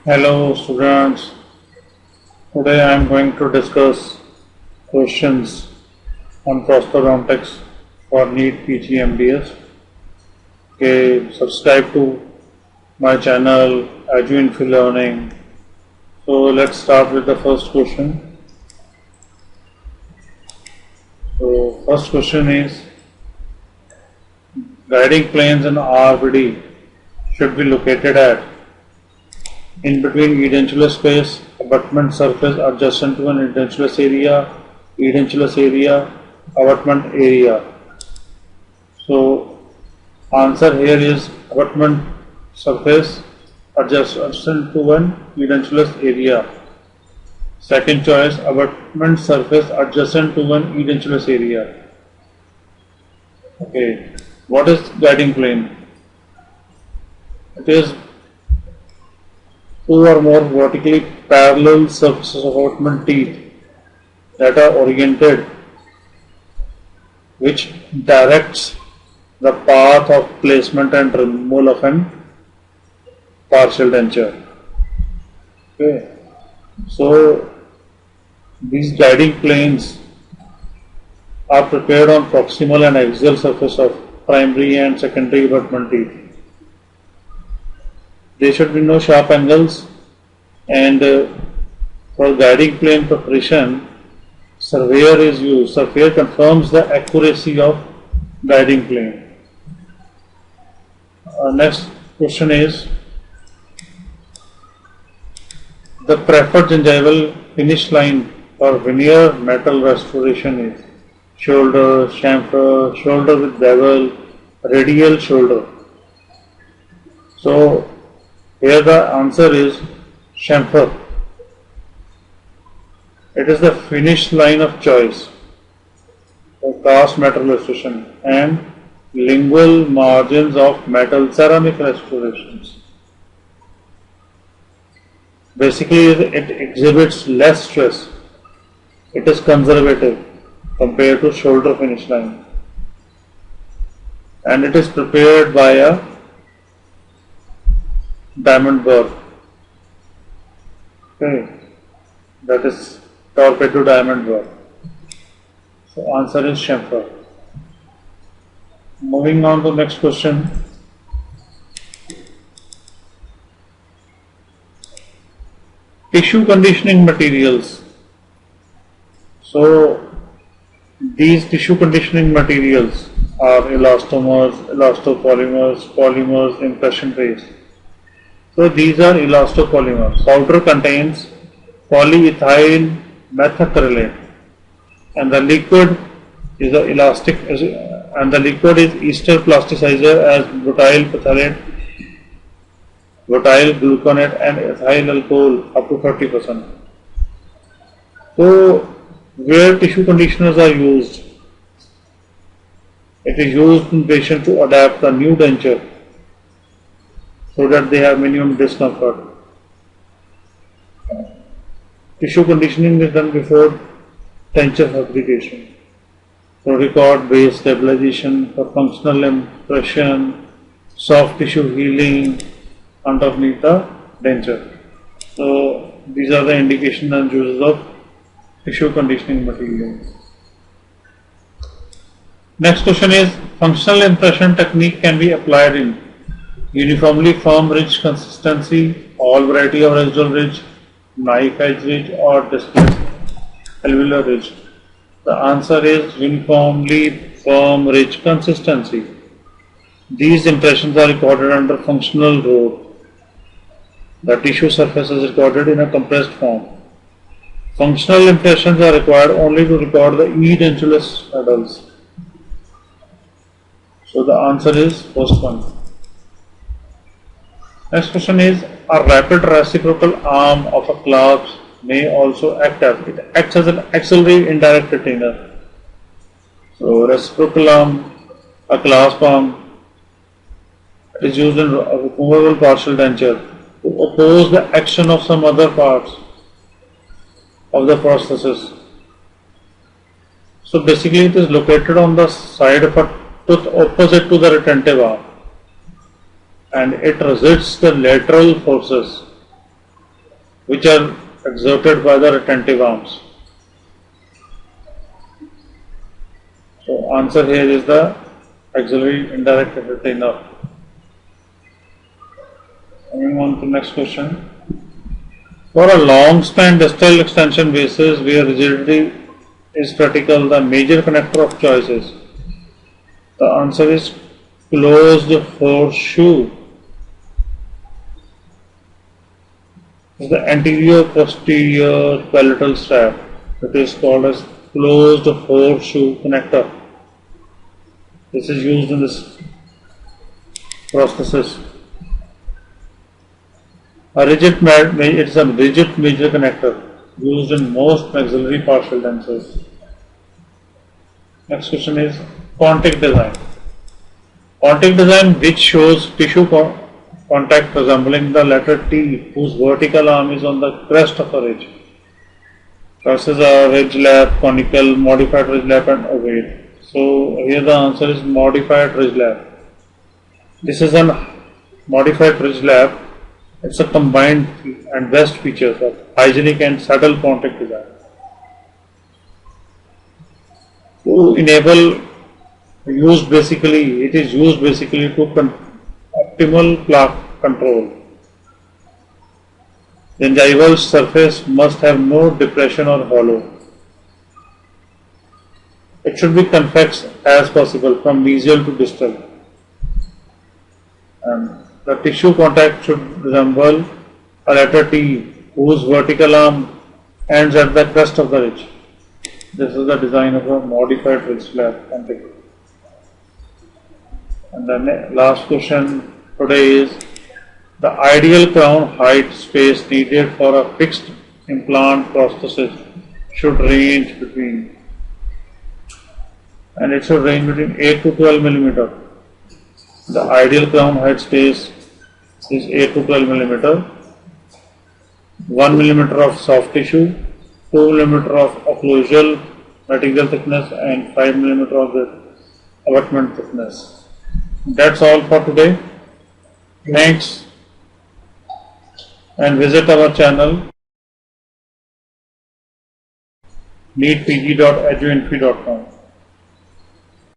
Hello students, today I am going to discuss questions on prosthodontics for NEET PG MDS. Okay, subscribe to my channel Aju Learning. So let's start with the first question. So first question is, guiding planes in RBD should be located at in between edentulous space, abutment surface adjacent to an edentulous area, abutment area. So answer here is abutment surface adjacent to an edentulous area. Second choice, abutment surface adjacent to an edentulous area. Okay, what is guiding plane? It is two or more vertically parallel surfaces of abutment teeth that are oriented, which directs the path of placement and removal of an partial denture. Okay. So these guiding planes are prepared on proximal and axial surface of primary and secondary abutment teeth. There should be no sharp angles, and for guiding plane preparation, surveyor is used. Surveyor confirms the accuracy of guiding plane. Next question is, the preferred gingival finish line for veneer metal restoration is shoulder, chamfer, shoulder with bevel, radial shoulder. So here the answer is chamfer. It is the finish line of choice for cast metal restoration and lingual margins of metal ceramic restorations. Basically, it exhibits less stress. It is conservative compared to shoulder finish line, and it is prepared by a diamond burr. Okay, that is torpedo diamond burr. So answer is chamfer. Moving on to next question. Tissue conditioning materials. So these tissue conditioning materials are elastomers, elastopolymers, polymers, impression trays. So these are elastopolymers. Powder contains polyethyl methacrylate, and the liquid is the elastic, and the liquid is ester plasticizer as butyl phthalate, butyl gluconate, and ethyl alcohol up to 30%. So where tissue conditioners are used, it is used in patients to adapt a new denture so that they have minimum discomfort. Tissue conditioning is done before denture fabrication. So record base stabilization for functional impression, soft tissue healing underneath the denture. So these are the indications and uses of tissue conditioning materials. Next question is, functional impression technique can be applied in uniformly firm ridge consistency, all variety of residual ridge, knife edge ridge, or displaced alveolar ridge. The answer is uniformly firm ridge consistency. These impressions are recorded under functional road. The tissue surface is recorded in a compressed form. Functional impressions are required only to record the edentulous adults. So the answer is first one. Next question is, a rapid reciprocal arm of a clasp may also act as an auxiliary indirect retainer. So reciprocal arm, a clasp arm, is used in a removable partial denture to oppose the action of some other parts of the prosthesis. So basically it is located on the side of a tooth opposite to the retentive arm, and it resists the lateral forces which are exerted by the retentive arms. So answer here is the auxiliary indirect retainer. Moving on to next question. For a long span distal extension basis where rigidity is critical, the major connector of choice is. The answer is closed horseshoe. Is the anterior posterior palatal strap. It is called as closed horseshoe connector. This is used in this prosthesis. It is a rigid major connector used in most maxillary partial dentures. Next question is contact design. Contact design which shows tissue contact resembling the letter T whose vertical arm is on the crest of a ridge. Choices are ridge lap, conical, modified ridge lap and ovate. So here the answer is modified ridge lap. This is a modified ridge lap. It's a combined and best features of hygienic and subtle contact design. To enable it is used basically to optimal plaque control. The gingival surface must have no depression or hollow. It should be convex as possible from mesial to distal. And the tissue contact should resemble a letter T whose vertical arm ends at the crest of the ridge. This is the design of a modified ridge slab contact. And the last question today is the ideal crown height space needed for a fixed implant prosthesis should range between, and it should range between 8 to 12 millimeter. The ideal crown height space is 8 to 12 millimeter, 1 millimeter of soft tissue, 2 millimeter of occlusal material thickness and 5 millimeter of the abutment thickness. That's all for today. Thanks and visit our channel neatpg.eduinfy.com.